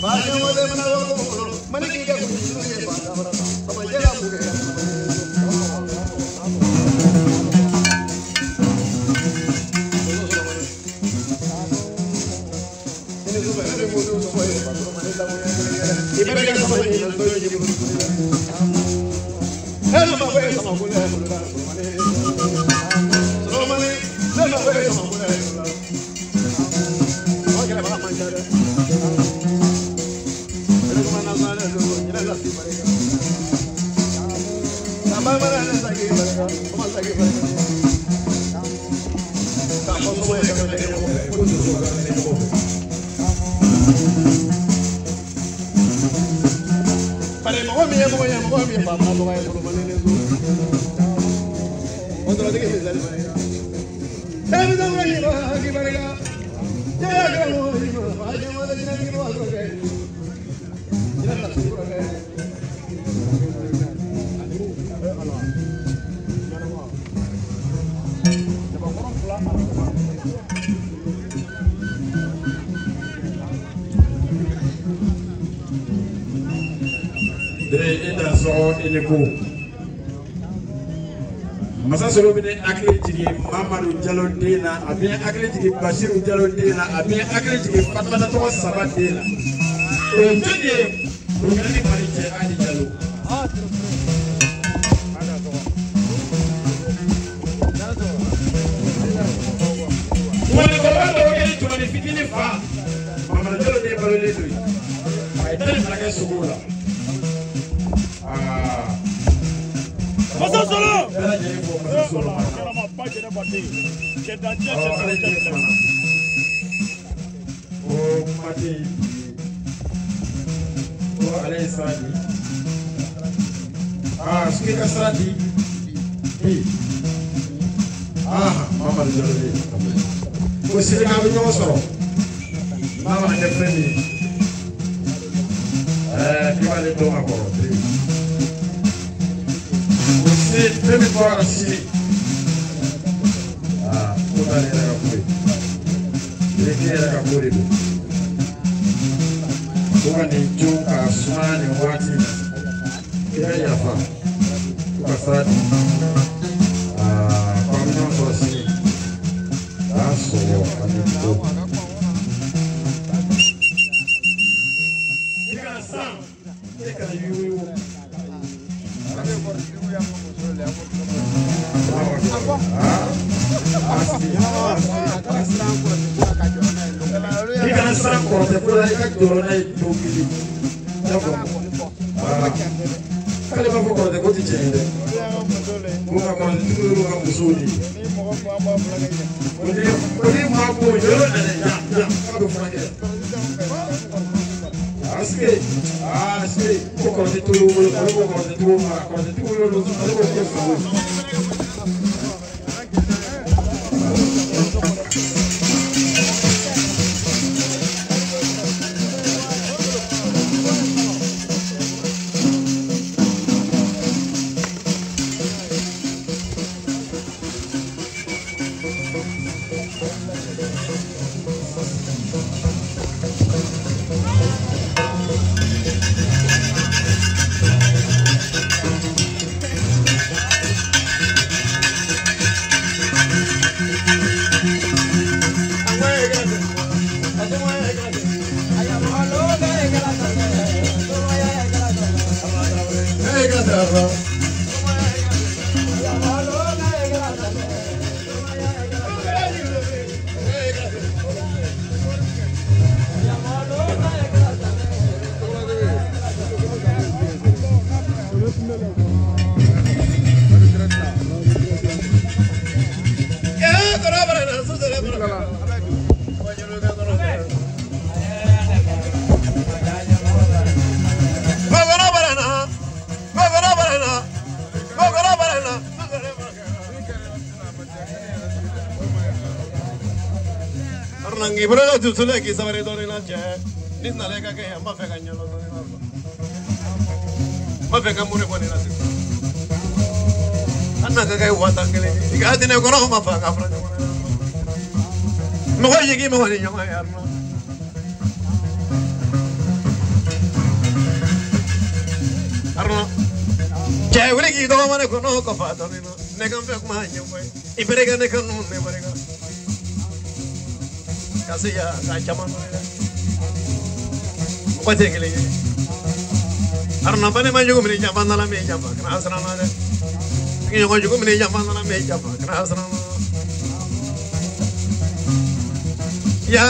Vaya, Masa solo bine akli jigi Mamadou Diallo dina abi akli jigi Bashirou Diallo dina abi akli jigi Fatmata to Saba dina o jodi o ngani mari je Ali Diallo woni ko wado ngani to ni fitini fa Mamadou Diallo de balole do ay tani flaga sugula Masa solo. Oh, mati. Oh, allez, Sadi. Ah, ce qui est Sadi. Oui. Ah, maman, je le dis. Vous savez que nous sommes. Maman, je l'ai pris. Tu vas aller dans ma porte. Você teve fora assim. Ah, toda a era foi. Ele que era capurido. Uma nem chuca, sumane, wati. Que aí a fama. Passado. Ah, como não sou assim. Ah, sou eu, amigo. Engraçado. Fica aí, Ikan serang korte pula ikan corona itu gili. Kali apa korte kau dicende? Bukan korte itu bukan musuli. Kali mampu jalan ada jam aku fraket. Asli, kau korte itu korte itu Nangi berada di sana kita sampai doni naja. Ni naleka ke yang mafe kanyo lo doni narba. Mafe kamu ni boni nasi. Anak ke kayu watang kele. Jika hati ni korang mafe kafran. Mau jadi gimana ni yang ayar? wuli ki do mane ko no ko fa to no ne kam be ma nyu boy ibrega ne kan ne barega kasiya ga chama no ko tengele arna bane ma jugo mi jamba na la me jamba kana asra na de ki ko jugo mi jamba na la me jamba kana asra na ya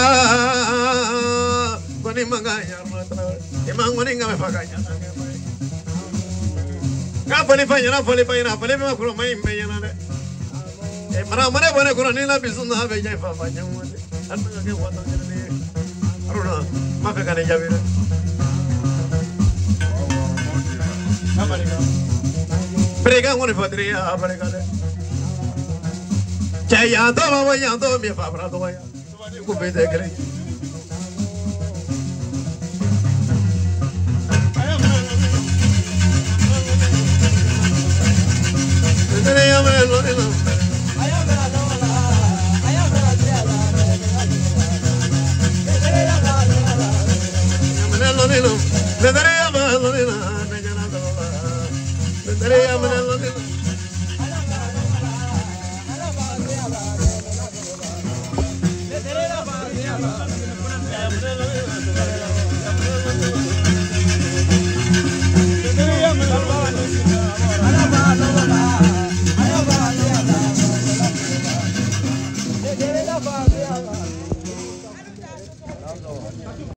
koni manga ya matra emang ngoni ngame paganya ka pali pa yana pali ma kuro mai me yana de e mara mare bone kuro ni la bisuna be jai fa fa nyamu de anna ke wata de aruna ma fe kane javira prega ngoni padria prega de chaya do ma ya do mi fa bra do ya ku be de kre le daré